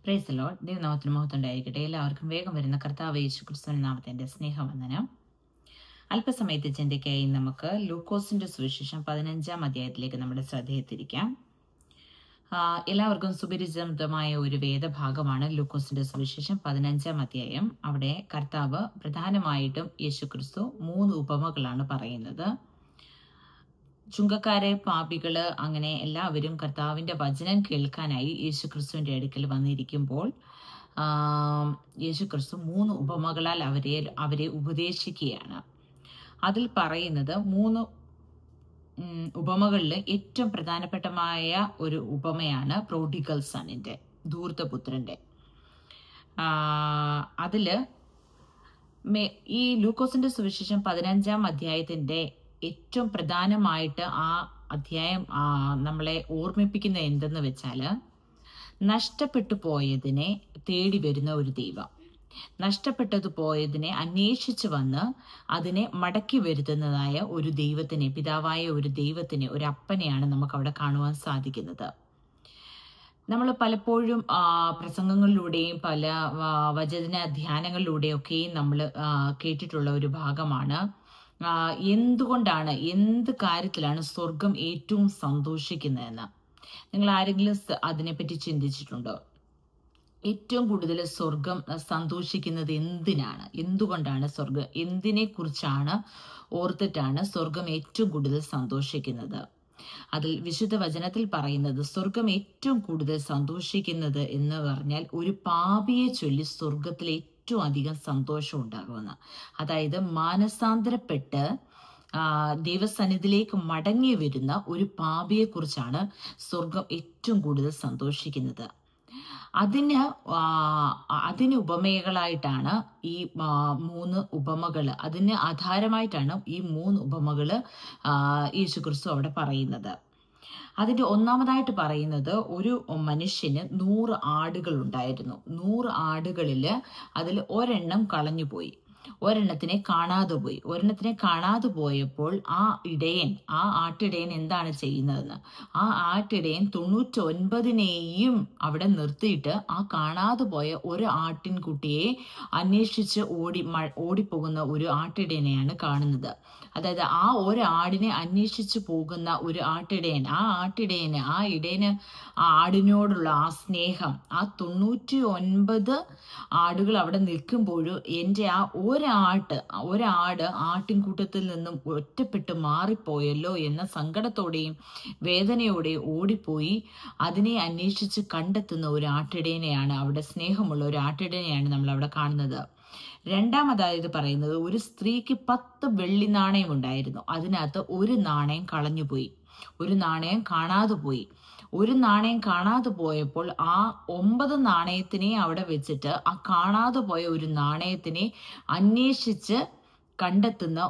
Praise the Lord. ദൈവനാമത്തിന് മഹത്വം ഉണ്ടായിരിക്കട്ടെ. എല്ലാവർക്കും വേഗം വരുന്ന കർത്താവ് യേശുക്രിസ്തുവിന്റെ നാമത്തിന്റെ സ്നേഹവന്ദനം. അല്പസമയത്തെ ചിന്തയ്ക്കായി നമുക്ക് ലൂക്കോസിന്റെ സുവിശേഷം 15-ാം അധ്യായത്തിലേക്ക് നമ്മുടെ ശ്രദ്ധയെ തിരിക്കാം. എല്ലാവർക്കും സുപരിചിതമായ ഒരു വേദഭാഗമാണ് ലൂക്കോസിന്റെ സുവിശേഷം 15-ാം അധ്യായം. അവിടെ കർത്താവ് പ്രധാനമായിട്ടും യേശുക്രിസ്തു 3 ഉപമകളാണ് പറയുന്നത്. ചുങ്കക്കാരെ, പാപികള്, അങ്ങനെ എല്ലാവരും കർത്താവിന്റെ വചനം കേൾക്കാനായി യേശുക്രിസ്തുവിന്റെ അടുക്കൽ വന്നിരിക്കുമ്പോൾ യേശുക്രിസ്തു 3 ഉപമകളാൽ അവരെ ഉപദേശിക്കുകയാണ്. അതിൽ പറയുന്നത് 3 ഉപമകളിൽ ഏറ്റവും പ്രധാനപ്പെട്ടമായ ഒരു ഉപമയാണ് പ്രോഡിഗൽ സണിന്റെ, ധൂർത്തപുത്രന്റെ. അതില് ഈ ലൂക്കോസിന്റെ സുവിശേഷം 15-ാം അധ്യായത്തിന്റെ ഏറ്റവും പ്രധാനമായിട്ട് ആ അധ്യായം നമ്മളെ ഓർമ്മിപ്പിക്കുന്ന എന്തെന്ന് വെച്ചാല്, നഷ്ടപ്പെട്ടു പോയതിനെ തേടി വരുന്ന ഒരു ദൈവം, നഷ്ടപ്പെട്ടത് പോയതിനെ അന്വേഷിച്ചു വന്ന് അതിനെ മടക്കി വരുത്തുന്നതായ ഒരു ദൈവത്തിനെ, പിതാവായ ഒരു ദൈവത്തിനെ, ഒരു അപ്പനെയാണ് നമുക്ക് അവിടെ കാണുവാൻ സാധിക്കുന്നത്. നമ്മൾ പലപ്പോഴും പ്രസംഗങ്ങളിലൂടെയും പല വചന ധ്യാനങ്ങളിലൂടെയും ഒക്കെയും നമ്മൾ കേട്ടിട്ടുള്ള ഒരു ഭാഗമാണ്, എന്തുകൊണ്ടാണ്, എന്ത് കാര്യത്തിലാണ് സ്വർഗം ഏറ്റവും സന്തോഷിക്കുന്നതെന്ന്. നിങ്ങൾ ആരെങ്കിലും അതിനെപ്പറ്റി ചിന്തിച്ചിട്ടുണ്ടോ? ഏറ്റവും കൂടുതൽ സ്വർഗം സന്തോഷിക്കുന്നത് എന്തിനാണ്? എന്തുകൊണ്ടാണ് സ്വർഗം, എന്തിനെ കുറിച്ചാണ് ഓർത്തിട്ടാണ് സ്വർഗം ഏറ്റവും കൂടുതൽ സന്തോഷിക്കുന്നത്? അതിൽ വിശുദ്ധ വചനത്തിൽ പറയുന്നത്, സ്വർഗം ഏറ്റവും കൂടുതൽ സന്തോഷിക്കുന്നത് എന്ന് പറഞ്ഞാൽ ഒരു പാപിയെ ചൊല്ലി സ്വർഗത്തിൽ ഏറ്റവും അധികം സന്തോഷം ഉണ്ടാകുമെന്ന്. അതായത് മാനസാന്തരപ്പെട്ട് ദൈവസന്നിധിയിലേക്ക് മടങ്ങി വരുന്ന ഒരു പാപിയെ കുറിച്ചാണ് സ്വർഗം ഏറ്റവും കൂടുതൽ സന്തോഷിക്കുന്നത്. അതിന് ഉപമകളായിട്ടാണ് ഈ 3 ഉപമകള്, അതിന് ആധാരമായിട്ടാണ് ഈ 3 ഉപമകള് യേശുക്രിസ്തു അവിടെ പറയുന്നത്. അതിന്റെ ഒന്നാമതായിട്ട് പറയുന്നത്, ഒരു മനുഷ്യന് 100 ആടുകൾ ഉണ്ടായിരുന്നു. 100 ആടുകളില് അതിൽ ഒരെണ്ണം കളഞ്ഞുപോയി, ഒരെണ്ണത്തിനെ കാണാതെ പോയി. ഒരെണ്ണത്തിനെ കാണാതെ പോയപ്പോൾ ആ ആട്ടിടയൻ എന്താണ് ചെയ്യുന്നതെന്ന്, ആ ആട്ടിടയൻ 99നെയും അവിടെ നിർത്തിയിട്ട് ആ കാണാതെ പോയ ഒരു ആട്ടിൻകുട്ടിയെ അന്വേഷിച്ച് ഓടിപ്പോകുന്ന ഒരു ആട്ടിടയനെയാണ് കാണുന്നത്. അതായത് ആ ഒരു ആടിനെ അന്വേഷിച്ചു പോകുന്ന ഒരു ആട്ടിടയൻ, ആ ആടിനോടുള്ള ആ സ്നേഹം, ആ 99 ആടുകൾ അവിടെ നിൽക്കുമ്പോഴും എൻ്റെ ആ ഒരാട് ആട്ടിൻകൂട്ടത്തിൽ നിന്നും ഒറ്റപ്പെട്ട് മാറിപ്പോയല്ലോ എന്ന സങ്കടത്തോടെയും വേദനയോടെയും ഓടിപ്പോയി അതിനെ അന്വേഷിച്ച് കണ്ടെത്തുന്ന ഒരു ആട്ടിടയനെയാണ്, അവിടെ സ്നേഹമുള്ള ഒരു ആട്ടിടയനെയാണ് നമ്മൾ അവിടെ കാണുന്നത്. രണ്ടാമതായത് പറയുന്നത്, ഒരു സ്ത്രീക്ക് 10 വെള്ളി നാണയം ഉണ്ടായിരുന്നു. അതിനകത്ത് ഒരു നാണയം കളഞ്ഞുപോയി, ഒരു നാണയം കാണാതെ പോയി. ഒരു നാണയം കാണാതെ പോയപ്പോൾ ആ 9 നാണയത്തിനെ അവിടെ വെച്ചിട്ട് ആ കാണാതെ പോയ ഒരു നാണയത്തിനെ അന്വേഷിച്ച് കണ്ടെത്തുന്ന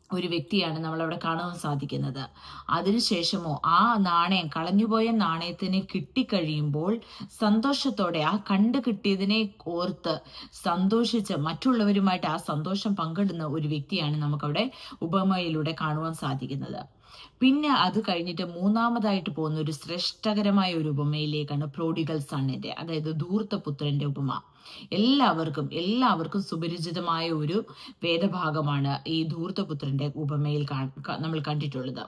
ഒരു വ്യക്തിയാണ് നമ്മളവിടെ കാണാൻ സാധിക്കുന്നത്. അതിനുശേഷമോ ആ നാണയം, കളഞ്ഞുപോയ നാണയത്തിനെ കിട്ടിക്കഴിയുമ്പോൾ സന്തോഷത്തോടെ ആ കിട്ടിയതിനെ ഓർത്ത് സന്തോഷിച്ച് മറ്റുള്ളവരുമായിട്ട് ആ സന്തോഷം പങ്കിടുന്ന ഒരു വ്യക്തിയാണ് നമുക്കവിടെ ഉപമയിലൂടെ കാണുവാൻ സാധിക്കുന്നത്. പിന്നെ അത് കഴിഞ്ഞിട്ട് മൂന്നാമതായിട്ട് പോകുന്ന ഒരു ശ്രേഷ്ഠകരമായ ഒരു ഉപമയിലേക്കാണ് പ്രോഡിഗൽ സണ്ണിന്റെ, അതായത് ധൂർത്തപുത്രന്റെ ഉപമ. എല്ലാവർക്കും സുപരിചിതമായ ഒരു വേദഭാഗമാണ് ഈ ധൂർത്തപുത്രന്റെ ഉപമയിൽ നമ്മൾ കണ്ടിട്ടുള്ളത്.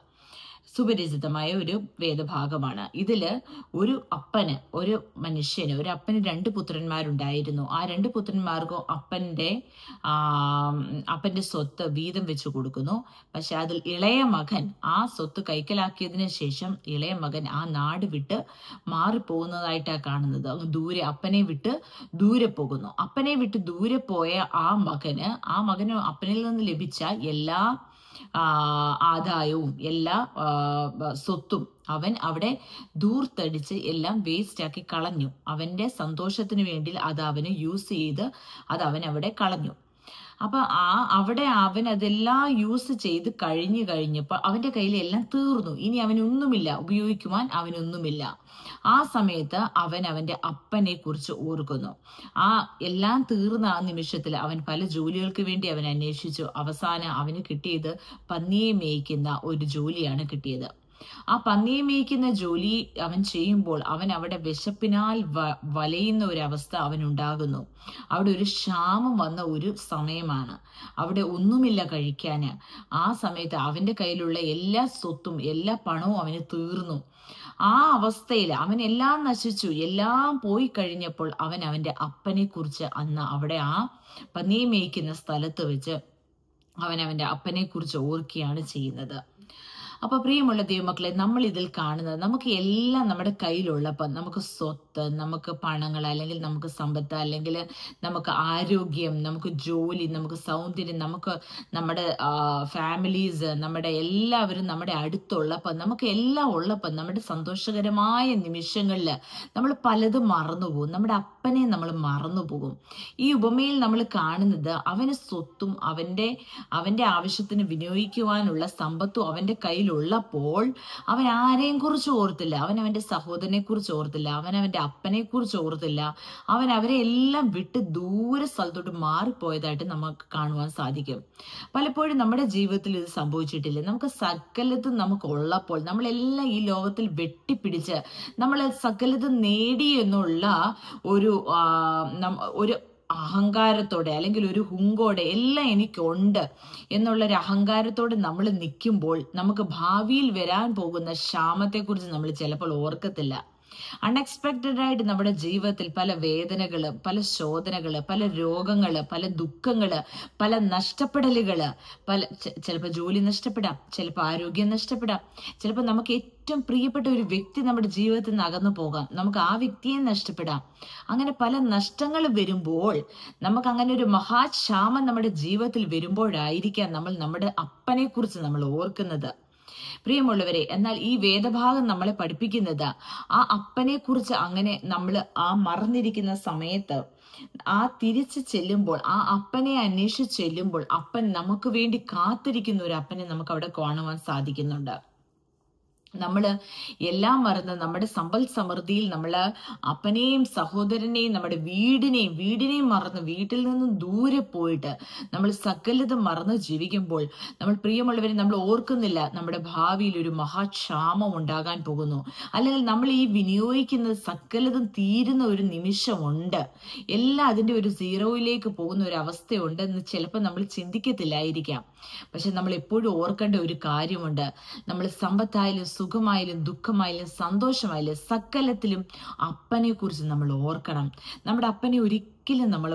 സുപരിചിതമായ ഒരു വേദഭാഗമാണ്. ഇതില് ഒരു അപ്പന് 2 പുത്രന്മാരുണ്ടായിരുന്നു. ആ 2 പുത്രന്മാർക്കും അപ്പന്റെ സ്വത്ത് വീതം വെച്ച് കൊടുക്കുന്നു. പക്ഷെ അതിൽ ഇളയ മകൻ ആ സ്വത്ത് കൈക്കലാക്കിയതിനു ശേഷം ഇളയ മകൻ ആ നാട് വിട്ട് മാറിപ്പോകുന്നതായിട്ടാണ് കാണുന്നത്. അപ്പനെ വിട്ട് ദൂരെ പോകുന്നു. അപ്പനെ വിട്ട് ദൂരെ പോയ ആ മകന് അപ്പനിൽ നിന്ന് ലഭിച്ച എല്ലാ ആദായവും എല്ലാ സ്വത്തും അവൻ അവിടെ ദൂർത്തടിച്ച് എല്ലാം വേസ്റ്റ് ആക്കി കളഞ്ഞു. അവന്റെ സന്തോഷത്തിന് വേണ്ടി അത് അവന് യൂസ് ചെയ്ത് അത് അവൻ അവിടെ കളഞ്ഞു. അപ്പൊ അവിടെ അവൻ അതെല്ലാം യൂസ് ചെയ്ത് കഴിഞ്ഞപ്പോൾ അവന്റെ കയ്യിൽ എല്ലാം തീർന്നു. ഇനി അവനൊന്നുമില്ല, ഉപയോഗിക്കുവാൻ അവനൊന്നുമില്ല. ആ സമയത്ത് അവൻ അവന്റെ അപ്പനെ കുറിച്ച് ഓർക്കുന്നു. ആ എല്ലാം തീർന്ന ആ നിമിഷത്തിൽ അവൻ പല ജോലികൾക്ക് വേണ്ടി അവൻ അന്വേഷിച്ചു. അവസാനം അവന് കിട്ടിയത് പന്നിയെ മേയ്ക്കുന്ന ഒരു ജോലിയാണ് കിട്ടിയത്. ആ പന്നിയെ മേയ്ക്കുന്ന ജോലി അവൻ ചെയ്യുമ്പോൾ അവൻ അവിടെ വിശപ്പിനാൽ വലയുന്ന ഒരു അവസ്ഥ അവനുണ്ടാകുന്നു. അവിടെ ഒരു ക്ഷാമം വന്ന ഒരു സമയമാണ്. അവിടെ ഒന്നുമില്ല കഴിക്കാന്. ആ സമയത്ത് അവന്റെ കയ്യിലുള്ള എല്ലാ സ്വത്തും എല്ലാ പണവും അവന് തീർന്നു. ആ അവസ്ഥയിൽ അവൻ എല്ലാം നശിച്ചു, എല്ലാം പോയി കഴിഞ്ഞപ്പോൾ അവൻ അവന്റെ അപ്പനെ കുറിച്ച് അന്ന് അവിടെ ആ പന്നിയെ മേയ്ക്കുന്ന സ്ഥലത്ത് വെച്ച് അവൻ അവന്റെ അപ്പനെ കുറിച്ച് ഓർക്കുകയാണ് ചെയ്യുന്നത്. അപ്പൊ പ്രിയമുള്ള ദൈവമക്കളെ, നമ്മൾ ഇതിൽ കാണുന്നത് നമുക്ക് എല്ലാം നമ്മുടെ കയ്യിലുള്ളപ്പോൾ, നമുക്ക് സ്വത്ത്, നമുക്ക് പണങ്ങൾ, അല്ലെങ്കിൽ നമുക്ക് സമ്പത്ത്, അല്ലെങ്കിൽ നമുക്ക് ആരോഗ്യം, നമുക്ക് ജോലി, നമുക്ക് സൗന്ദര്യം, നമുക്ക് നമ്മുടെ ഫാമിലീസ്, നമ്മുടെ എല്ലാവരും നമ്മുടെ അടുത്തുള്ളപ്പോൾ, നമുക്ക് എല്ലാം ഉള്ളപ്പോൾ, നമ്മുടെ സന്തോഷകരമായ നിമിഷങ്ങളിൽ നമ്മൾ പലതും മറന്നുപോകും. നമ്മുടെ അപ്പനെ നമ്മൾ മറന്നുപോകും. ഈ ഉപമയിൽ നമ്മൾ കാണുന്നത് അവന് സ്വത്തും അവന്റെ ആവശ്യത്തിന് വിനിയോഗിക്കുവാനുള്ള സമ്പത്തും അവന്റെ കയ്യിലുള്ളപ്പോൾ അവൻ ആരെയും കുറിച്ച് ഓർത്തില്ല. അവൻ അവന്റെ സഹോദരനെ കുറിച്ച് ഓർത്തില്ല. അവൻ അവന്റെ അപ്പനെ കുറിച്ച് ഓർത്തില്ല. അവൻ അവരെ എല്ലാം വിട്ട് ദൂരെ സ്ഥലത്തോട്ട് മാറിപ്പോയതായിട്ട് നമുക്ക് കാണുവാൻ സാധിക്കും. പലപ്പോഴും നമ്മുടെ ജീവിതത്തിൽ ഇത് സംഭവിച്ചിട്ടില്ലേ? നമുക്ക് സകലതും നമുക്ക് ഉള്ളപ്പോൾ നമ്മളെല്ലാം ഈ ലോകത്തിൽ വെട്ടിപ്പിടിച്ച് നമ്മൾ സകലതും നേടി എന്നുള്ള ഒരു അഹങ്കാരത്തോടെ, അല്ലെങ്കിൽ ഒരു ഹുങ്കോടെ എല്ലാം എനിക്കുണ്ട് എന്നുള്ളൊരു അഹങ്കാരത്തോടെ നമ്മൾ നിൽക്കുമ്പോൾ നമുക്ക് ഭാവിയിൽ വരാൻ പോകുന്ന ക്ഷാമത്തെക്കുറിച്ച് നമ്മൾ ചിലപ്പോൾ ഓർക്കത്തില്ല. അൺഎക്സ്പെക്റ്റഡ് ആയിട്ട് നമ്മുടെ ജീവിതത്തിൽ പല വേദനകള്, പല ശോധനകള്, പല രോഗങ്ങള്, പല ദുഃഖങ്ങള്, പല നഷ്ടപ്പെടലുകള്, ചിലപ്പോൾ ജോലി നഷ്ടപ്പെടാം, ചിലപ്പോൾ ആരോഗ്യം നഷ്ടപ്പെടാം, ചിലപ്പോൾ നമുക്ക് ഏറ്റവും പ്രിയപ്പെട്ട ഒരു വ്യക്തി നമ്മുടെ ജീവിതത്തിൽ നിന്ന് അകന്നു പോകാം, നമുക്ക് ആ വ്യക്തിയെ നഷ്ടപ്പെടാം. അങ്ങനെ പല നഷ്ടങ്ങൾ വരുമ്പോൾ, നമുക്ക് അങ്ങനെ ഒരു മഹാക്ഷാമം നമ്മുടെ ജീവിതത്തിൽ വരുമ്പോഴായിരിക്കാം നമ്മൾ നമ്മുടെ അപ്പനെ കുറിച്ച് നമ്മൾ ഓർക്കുന്നത്. പ്രിയമുള്ളവരെ, എന്നാൽ ഈ വേദഭാഗം നമ്മളെ പഠിപ്പിക്കുന്നത് ആ അപ്പനെ കുറിച്ച് അങ്ങനെ നമ്മൾ ആ മറന്നിരിക്കുന്ന സമയത്ത് ആ തിരിച്ചു ചെല്ലുമ്പോൾ, ആ അപ്പനെ അന്വേഷിച്ച് ചെല്ലുമ്പോൾ അപ്പൻ നമുക്ക് വേണ്ടി കാത്തിരിക്കുന്ന ഒരു അപ്പനെ നമുക്ക് അവിടെ കാണുവാൻ സാധിക്കുന്നുണ്ട്. നമ്മള് എല്ലാം മറന്ന് നമ്മുടെ സമ്പൽ സമൃദ്ധിയിൽ നമ്മള് അപ്പനെയും സഹോദരനെയും നമ്മുടെ വീടിനെയും മറന്ന് വീട്ടിൽ നിന്നും ദൂരെ പോയിട്ട് നമ്മൾ സകലതും മറന്ന് ജീവിക്കുമ്പോൾ നമ്മൾ, പ്രിയമുള്ളവരെ, നമ്മൾ ഓർക്കുന്നില്ല നമ്മുടെ ഭാവിയിൽ ഒരു മഹാക്ഷാമം ഉണ്ടാകാൻ പോകുന്നു, അല്ലെങ്കിൽ നമ്മൾ ഈ വിനിയോഗിക്കുന്നത് സകലതും തീരുന്ന ഒരു നിമിഷമുണ്ട്, എല്ലാം അതിന്റെ ഒരു സീറോയിലേക്ക് പോകുന്ന ഒരു അവസ്ഥയുണ്ട് എന്ന് ചിലപ്പോൾ നമ്മൾ ചിന്തിക്കത്തില്ലായിരിക്കാം. പക്ഷെ നമ്മൾ എപ്പോഴും ഓർക്കേണ്ട ഒരു കാര്യമുണ്ട്. നമ്മൾ സമ്പത്തായാലും സുഖമായാലും ദുഃഖമായാലും സന്തോഷമായാലും സകലത്തിലും അപ്പനെ കുറിച്ച് നമ്മൾ ഓർക്കണം. നമ്മുടെ അപ്പനെ ഒരിക്കലും നമ്മൾ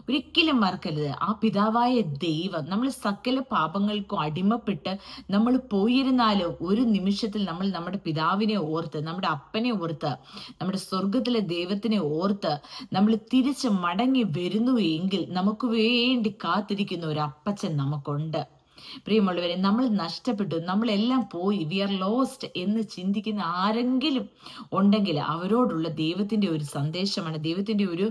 ഒരിക്കലും മറക്കരുത്. ആ പിതാവായ ദൈവം, നമ്മൾ സകല പാപങ്ങൾക്കും അടിമപ്പെട്ട് നമ്മൾ പോയിരുന്നാലും ഒരു നിമിഷത്തിൽ നമ്മൾ നമ്മുടെ പിതാവിനെ ഓർത്ത്, നമ്മുടെ അപ്പനെ ഓർത്ത്, നമ്മുടെ സ്വർഗത്തിലെ ദൈവത്തിനെ ഓർത്ത് നമ്മൾ തിരിച്ച് മടങ്ങി വരുന്നു എങ്കിൽ നമുക്ക് വേണ്ടി കാത്തിരിക്കുന്ന ഒരു അപ്പച്ചൻ നമുക്കുണ്ട്. പ്രിയമുള്ളവരെ, നമ്മൾ നഷ്ടപ്പെട്ടു, നമ്മളെല്ലാം പോയി, വി ആർ ലോസ്റ്റ് എന്ന് ചിന്തിക്കുന്ന ആരെങ്കിലും ഉണ്ടെങ്കിൽ അവരോടുള്ള ദൈവത്തിന്റെ ഒരു സന്ദേശമാണ്, ദൈവത്തിന്റെ ഒരു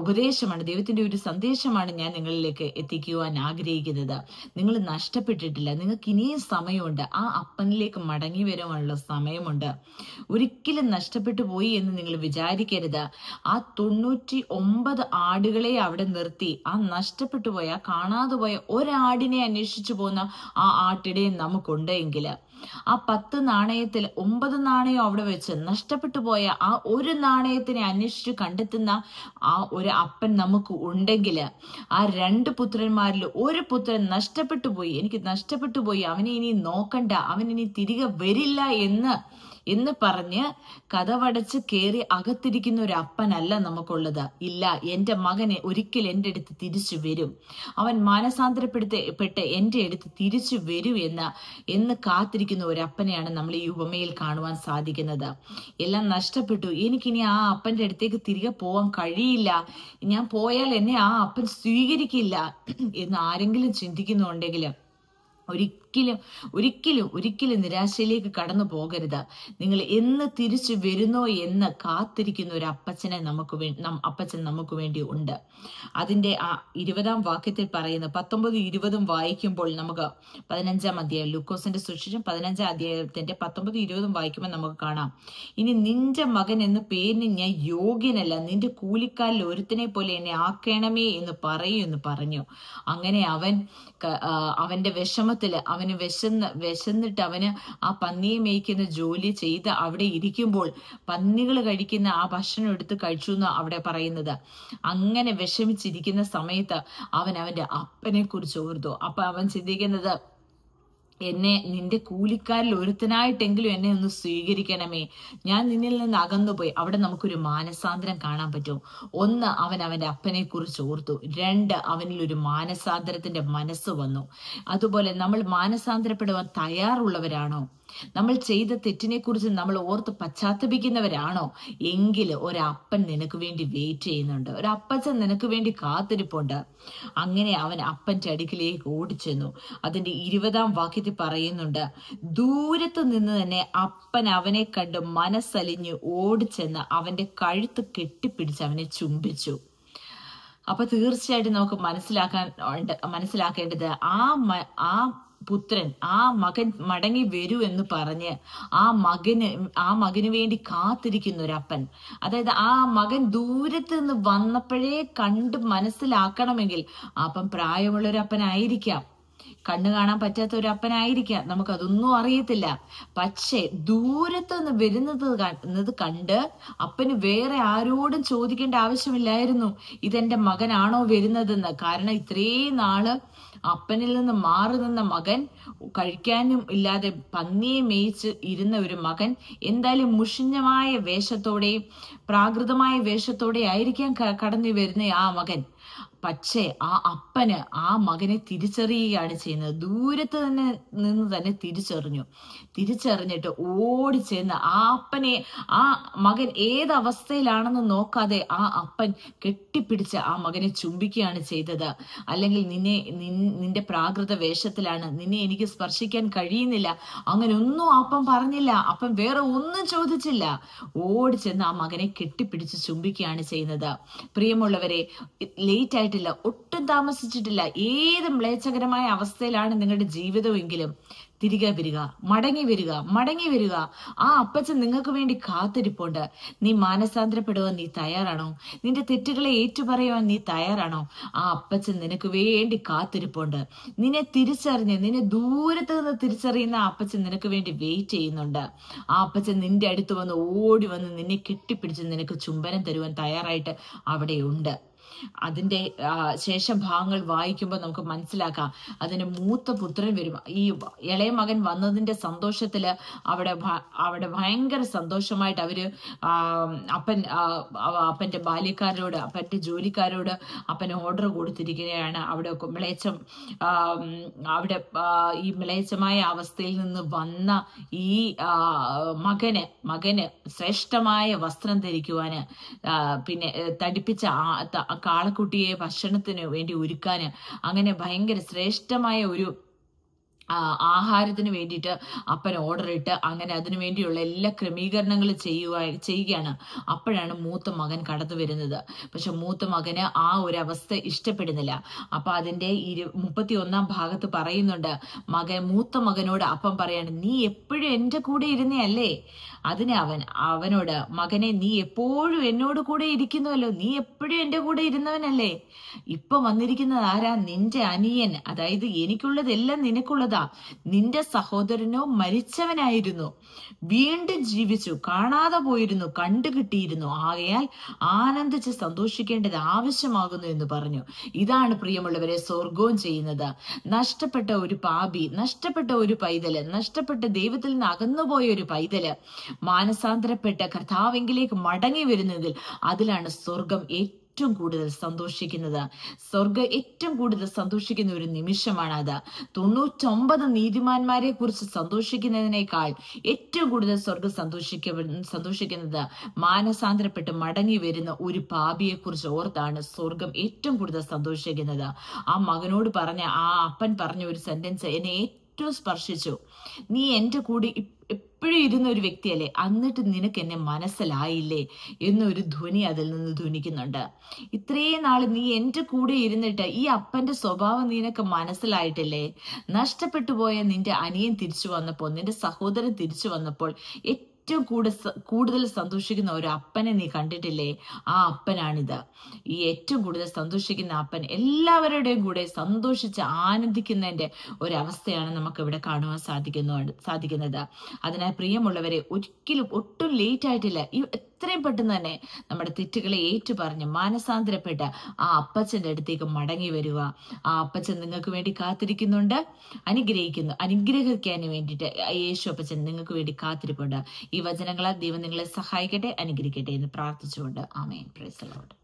ഉപദേശമാണ്, ദൈവത്തിന്റെ ഒരു സന്ദേശമാണ് ഞാൻ നിങ്ങളിലേക്ക് എത്തിക്കുവാൻ ആഗ്രഹിക്കുന്നത്. നിങ്ങൾ നഷ്ടപ്പെട്ടിട്ടില്ല, നിങ്ങൾക്ക് ഇനിയും സമയമുണ്ട്. ആ അപ്പനിലേക്ക് മടങ്ങി വരുവാനുള്ള സമയമുണ്ട്. ഒരിക്കലും നഷ്ടപ്പെട്ടു പോയി എന്ന് നിങ്ങൾ വിചാരിക്കരുത്. ആ 99 ആടുകളെ അവിടെ നിർത്തി ആ നഷ്ടപ്പെട്ടു പോയ, കാണാതെ പോയ ഒരാടിനെ അന്വേഷിച്ചു പോകുന്ന ആ ആട്ടിടയൻ നമുക്കുണ്ടെങ്കിൽ, ആ 10 നാണയത്തിൽ 9 നാണയം അവിടെ വെച്ച് നഷ്ടപ്പെട്ടു പോയ ആ ഒരു നാണയത്തിനെ അന്വേഷിച്ചു കണ്ടെത്തുന്ന ആ ഒരു അപ്പൻ നമുക്ക് ഉണ്ടെങ്കിൽ, ആ 2 പുത്രന്മാരിൽ ഒരു പുത്രൻ നഷ്ടപ്പെട്ടു പോയി, എനിക്ക് നഷ്ടപ്പെട്ടു പോയി, അവനെ ഇനി നോക്കണ്ട, അവനിനി തിരികെ വരില്ല എന്ന് പറഞ്ഞ് കതവടച്ച് കയറി അകത്തിരിക്കുന്ന ഒരു അപ്പനല്ല നമുക്കുള്ളത്. ഇല്ല, എൻ്റെ മകനെ ഒരിക്കൽ എൻ്റെ അടുത്ത് തിരിച്ചു വരും, അവൻ മാനസാന്തരപ്പെട്ട് എൻ്റെ അടുത്ത് തിരിച്ചു വരും എന്ന് കാത്തിരിക്കുന്ന ഒരു അപ്പനെയാണ് നമ്മൾ ഈ ഉപമയിൽ കാണുവാൻ സാധിക്കുന്നത്. എല്ലാം നഷ്ടപ്പെട്ടു, എനിക്കിനി ആ അപ്പൻ്റെ അടുത്തേക്ക് തിരികെ പോകാൻ കഴിയില്ല, ഞാൻ പോയാൽ എന്നെ ആ അപ്പൻ സ്വീകരിക്കില്ല എന്ന് ആരെങ്കിലും ചിന്തിക്കുന്നുണ്ടെങ്കിൽ ഒരിക്കലും നിരാശയിലേക്ക് കടന്നു പോകരുത്. നിങ്ങൾ എന്ന് തിരിച്ചു വരുന്നോ എന്ന് കാത്തിരിക്കുന്ന ഒരു അപ്പച്ചൻ നമുക്ക് വേണ്ടി ഉണ്ട്. അതിന്റെ ആ 20-ാം വാക്യത്തിൽ പറയുന്ന 19-20 വായിക്കുമ്പോൾ നമുക്ക് 15-ാം അധ്യായം, ലൂക്കോസിന്റെ സുവിശേഷം 15-ാം അധ്യായത്തിന്റെ 19-20 വായിക്കുമ്പോൾ നമുക്ക് കാണാം, ഇനി നിന്റെ മകൻ എന്ന പേരിന് ഞാൻ യോഗ്യനല്ല, നിന്റെ കൂലിക്കാരിൽ ഒരുത്തനെ പോലെ എന്നെ ആക്കണമേ എന്ന് പറയൂ എന്ന് പറഞ്ഞു. അങ്ങനെ അവന്റെ വിഷമത്തില്, അവന് വിശന്നിട്ട് അവന് ആ പന്നിയെ മേയ്ക്കുന്ന ജോലി ചെയ്ത് അവിടെ ഇരിക്കുമ്പോൾ പന്നികൾ കഴിക്കുന്ന ആ ഭക്ഷണം എടുത്ത് കഴിച്ചു എന്ന് അവിടെ പറയുന്നത്. അങ്ങനെ വിഷമിച്ചിരിക്കുന്ന സമയത്ത് അവന്റെ അപ്പനെ കുറിച്ച് ഓർത്തു. അപ്പൊ അവൻ ചിന്തിക്കുന്നത്, എന്നെ നിന്റെ കൂലിക്കാരിൽ ഒരുത്തനായിട്ടെങ്കിലും എന്നെ ഒന്ന് സ്വീകരിക്കണമേ, ഞാൻ നിന്നിൽ നിന്ന് അകന്നുപോയി. അവിടെ നമുക്കൊരു മാനസാന്തരം കാണാൻ പറ്റും. ഒന്ന്, അവന്റെ അപ്പനെ കുറിച്ച് ഓർത്തു. രണ്ട്, അവനിൽ ഒരു മാനസാന്തരത്തിന്റെ മനസ്സ് വന്നു. അതുപോലെ നമ്മൾ മാനസാന്തരപ്പെടുവാൻ തയ്യാറുള്ളവരാണോ? നമ്മൾ ചെയ്ത തെറ്റിനെ കുറിച്ച് നമ്മൾ ഓർത്ത് പശ്ചാത്തപിക്കുന്നവരാണോ? എങ്കിൽ ഒരപ്പൻ നിനക്ക് വേണ്ടി വെയിറ്റ് ചെയ്യുന്നുണ്ട്, ഒരപ്പച്ചൻ നിനക്ക് വേണ്ടി കാത്തിരിപ്പുണ്ട്. അങ്ങനെ അവൻ അപ്പന്റെ അടുക്കിലേക്ക് ഓടിച്ചെന്നു. അതിന്റെ 20-ാം വാക്യത്തിൽ പറയുന്നുണ്ട്, ദൂരത്ത് നിന്ന് തന്നെ അപ്പൻ അവനെ കണ്ട് മനസ്സലിഞ്ഞ് ഓടിച്ചെന്ന് അവന്റെ കഴുത്ത് കെട്ടിപ്പിടിച്ച് അവനെ ചുംബിച്ചു. അപ്പൊ തീർച്ചയായിട്ടും നമുക്ക് മനസ്സിലാക്കേണ്ടത് ആ പുത്രൻ, ആ മകൻ മടങ്ങി വരൂ എന്ന് പറഞ്ഞ് ആ മകന് വേണ്ടി കാത്തിരിക്കുന്ന ഒരു അപ്പൻ. അതായത് ആ മകൻ ദൂരത്ത് നിന്ന് വന്നപ്പോഴേ കണ്ട് മനസ്സിലാക്കണമെങ്കിൽ അപ്പം പ്രായമുള്ള ഒരു അപ്പനായിരിക്കാം, കണ്ണു കാണാൻ പറ്റാത്ത ഒരു അപ്പനായിരിക്കാം, നമുക്കതൊന്നും അറിയത്തില്ല. പക്ഷേ ദൂരത്ത് നിന്ന് വരുന്നത് കണ്ട് അപ്പന് വേറെ ആരോടും ചോദിക്കേണ്ട ആവശ്യമില്ലായിരുന്നു, ഇതെന്റെ മകനാണോ വരുന്നതെന്ന്. കാരണം ഇത്രയും നാള് അപ്പനിൽ നിന്ന് മാറി നിന്ന മകൻ, കഴിക്കാനും ഇല്ലാതെ പന്നിയെ മേയിച്ച് ഇരുന്ന ഒരു മകൻ, എന്തായാലും മുഷിഞ്ഞമായ വേഷത്തോടെയും പ്രാകൃതമായ വേഷത്തോടെ ആയിരിക്കാം കടന്നു വരുന്ന ആ മകൻ. പക്ഷേ ആ അപ്പന് ആ മകനെ തിരിച്ചറിയുകയാണ് ചെയ്യുന്നത്. ദൂരത്ത് നിന്ന് തന്നെ തിരിച്ചറിഞ്ഞിട്ട് ഓടിച്ചെന്ന് ആ മകൻ ഏതവസ്ഥയിലാണെന്ന് നോക്കാതെ ആ അപ്പൻ കെട്ടിപ്പിടിച്ച് ആ മകനെ ചുംബിക്കുകയാണ് ചെയ്തത്. അല്ലെങ്കിൽ നിന്റെ പ്രാകൃത വേഷത്തിലാണ്, നിന്നെ എനിക്ക് സ്പർശിക്കാൻ കഴിയുന്നില്ല, അങ്ങനെ ഒന്നും അപ്പൻ പറഞ്ഞില്ല. അപ്പൻ വേറെ ഒന്നും ചോദിച്ചില്ല, ഓടിച്ചെന്ന് ആ മകനെ കെട്ടിപ്പിടിച്ച് ചുംബിക്കുകയാണ് ചെയ്യുന്നത്. പ്രിയമുള്ളവരെ, ലേറ്റ് ആയിട്ടില്ല, ഒട്ടും താമസിച്ചിട്ടില്ല. ഏത് മ്ലേച്ഛകരമായ അവസ്ഥയിലാണ് നിങ്ങളുടെ ജീവിതമെങ്കിലും തിരികെ വരിക, മടങ്ങി വരിക. ആ അപ്പച്ചൻ നിങ്ങൾക്ക് വേണ്ടി കാത്തിരിപ്പുണ്ട്. നീ മാനസാന്തരപ്പെടുവാൻ നീ തയ്യാറാണോ? നിന്റെ തെറ്റുകളെ ഏറ്റുപറയുവാൻ നീ തയ്യാറാണോ? ആ അപ്പച്ചൻ നിനക്ക് വേണ്ടി കാത്തിരിപ്പുണ്ട്. നിന്നെ ദൂരത്ത് നിന്ന് തിരിച്ചറിയുന്ന ആ അപ്പച്ചൻ നിനക്ക് വേണ്ടി വെയിറ്റ് ചെയ്യുന്നുണ്ട്. ആ അപ്പച്ചൻ നിന്റെ അടുത്ത് വന്ന് ഓടി വന്ന് നിന്നെ കെട്ടിപ്പിടിച്ച് നിനക്ക് ചുംബനം തരുവാൻ തയ്യാറായിട്ട് അവിടെയുണ്ട്. അതിന്റെ ശേഷം ഭാഗങ്ങൾ വായിക്കുമ്പോൾ നമുക്ക് മനസ്സിലാക്കാം, അതിന് മൂത്ത പുത്രൻ വരും. ഈ ഇളയ മകൻ വന്നതിന്റെ സന്തോഷത്തില് അവിടെ ഭയങ്കര സന്തോഷമായിട്ട് അവര് അപ്പന്റെ ബാല്യക്കാരോട്, അപ്പന്റെ ജോലിക്കാരോട് അപ്പൻ ഓർഡർ കൊടുത്തിരിക്കുകയാണ്. അവിടെ ഈ മ്ലേച്ഛമായ അവസ്ഥയിൽ നിന്ന് വന്ന ഈ മകന് ശ്രേഷ്ഠമായ വസ്ത്രം ധരിക്കുവാന്, പിന്നെ തടിപ്പിച്ച കാളക്കുട്ടിയെ ഭക്ഷണത്തിന് വേണ്ടി ഒരുക്കാന്, അങ്ങനെ ഭയങ്കര ശ്രേഷ്ഠമായ ഒരു ആഹാരത്തിന് വേണ്ടിയിട്ട് അപ്പൻ ഓർഡർ ഇട്ട് അങ്ങനെ അതിനു വേണ്ടിയുള്ള എല്ലാ ക്രമീകരണങ്ങളും ചെയ്യുകയാണ്. അപ്പോഴാണ് മൂത്ത മകൻ കടന്നു വരുന്നത്. പക്ഷെ മൂത്ത മകന് ആ ഒരു അവസ്ഥ ഇഷ്ടപ്പെടുന്നില്ല. അപ്പൊ അതിന്റെ 31-ാം ഭാഗത്ത് പറയുന്നുണ്ട്, മൂത്ത മകനോട് അപ്പൻ പറയാണ്, നീ എപ്പോഴും എന്റെ കൂടെ ഇരുന്നേ. അതിന് അവനോട്, മകനെ, നീ എപ്പോഴും എന്നോട് കൂടെ ഇരിക്കുന്നുവല്ലോ, നീ എപ്പോഴും എന്റെ കൂടെ ഇരുന്നവനല്ലേ. ഇപ്പൊ വന്നിരിക്കുന്നത് ആരാ? നിന്റെ അനിയൻ. അതായത് എനിക്കുള്ളതെല്ലാം നിനക്കുള്ളതാ. നിന്റെ സഹോദരനോ മരിച്ചവനായിരുന്നു, വീണ്ടും ജീവിച്ചു, കാണാതെ പോയിരുന്നു, കണ്ടുകിട്ടിയിരുന്നു. ആകയാൽ ആനന്ദിച്ച് സന്തോഷിക്കേണ്ടത് ആവശ്യമാകുന്നു എന്ന് പറഞ്ഞു. ഇതാണ് പ്രിയമുള്ളവരെ സ്വർഗവും ചെയ്യുന്നത്. നഷ്ടപ്പെട്ട ഒരു പാപി, നഷ്ടപ്പെട്ട ഒരു പൈതല്, നഷ്ടപ്പെട്ട ദൈവത്തിൽ നിന്ന് അകന്നുപോയ ഒരു പൈതല് മാനസാന്തരപ്പെട്ട കർത്താവിലേക്ക് മടങ്ങി വരുന്നതിൽ, അതിലാണ് സ്വർഗം ഏറ്റവും കൂടുതൽ സന്തോഷിക്കുന്നത്. ഏറ്റവും കൂടുതൽ സന്തോഷിക്കുന്ന ഒരു നിമിഷമാണ് അത്. 99 നീതിമാന്മാരെ കുറിച്ച് സന്തോഷിക്കുന്നതിനേക്കാൾ ഏറ്റവും കൂടുതൽ സ്വർഗം സന്തോഷിക്കുന്നത് മാനസാന്തരപ്പെട്ട് മടങ്ങി വരുന്ന ഒരു പാപിയെ കുറിച്ച് ഓർത്താണ് സ്വർഗം ഏറ്റവും കൂടുതൽ സന്തോഷിക്കുന്നത്. ആ മകനോട് ആ അപ്പൻ പറഞ്ഞ ഒരു സെന്റൻസ് എന്നെ ഏറ്റവും സ്പർശിച്ചു. നീ എന്റെ കൂടെ എപ്പോഴും ഇരുന്ന ഒരു വ്യക്തിയല്ലേ, എന്നിട്ട് നിനക്ക് എന്നെ മനസ്സിലായില്ലേ എന്നൊരു ധ്വനി അതിൽ നിന്ന് ധ്വനിക്കുന്നുണ്ട്. ഇത്രയും നാൾ നീ എന്റെ കൂടെ ഇരുന്നിട്ട് ഈ അപ്പന്റെ സ്വഭാവം നിനക്ക് മനസ്സിലായിട്ടില്ലേ? നഷ്ടപ്പെട്ടു പോയ നിന്റെ അനിയൻ തിരിച്ചു വന്നപ്പോൾ, നിന്റെ സഹോദരൻ തിരിച്ചു വന്നപ്പോൾ ഏറ്റവും കൂടുതൽ സന്തോഷിക്കുന്ന ഒരു അപ്പനെ നീ കണ്ടിട്ടില്ലേ? ആ അപ്പനാണിത്. ഈ ഏറ്റവും കൂടുതൽ സന്തോഷിക്കുന്ന അപ്പൻ എല്ലാവരുടെയും കൂടെ സന്തോഷിച്ച് ആനന്ദിക്കുന്നതിന്റെ ഒരവസ്ഥയാണ് നമുക്ക് ഇവിടെ കാണുവാൻ സാധിക്കുന്നത്. അതിനാൽ പ്രിയമുള്ളവരെ, ഒട്ടും ലേറ്റ് ആയിട്ടില്ല. എത്രയും പെട്ടെന്ന് തന്നെ നമ്മുടെ തെറ്റുകളെ ഏറ്റുപറഞ്ഞ് മാനസാന്തരപ്പെട്ട് ആ അപ്പച്ചന്റെ അടുത്തേക്ക് മടങ്ങി വരിക. ആ അപ്പച്ചൻ നിങ്ങൾക്ക് വേണ്ടി കാത്തിരിക്കുന്നുണ്ട്, അനുഗ്രഹിക്കാൻ വേണ്ടിയിട്ട് യേശു അപ്പച്ചൻ നിങ്ങൾക്ക് വേണ്ടി കാത്തിരിപ്പുണ്ട്. ഈ വചനങ്ങളാൽ ദൈവം നിങ്ങളെ സഹായിക്കട്ടെ, അനുഗ്രഹിക്കട്ടെ എന്ന് പ്രാർത്ഥിച്ചുകൊണ്ട് ആമേൻ. Praise the Lord.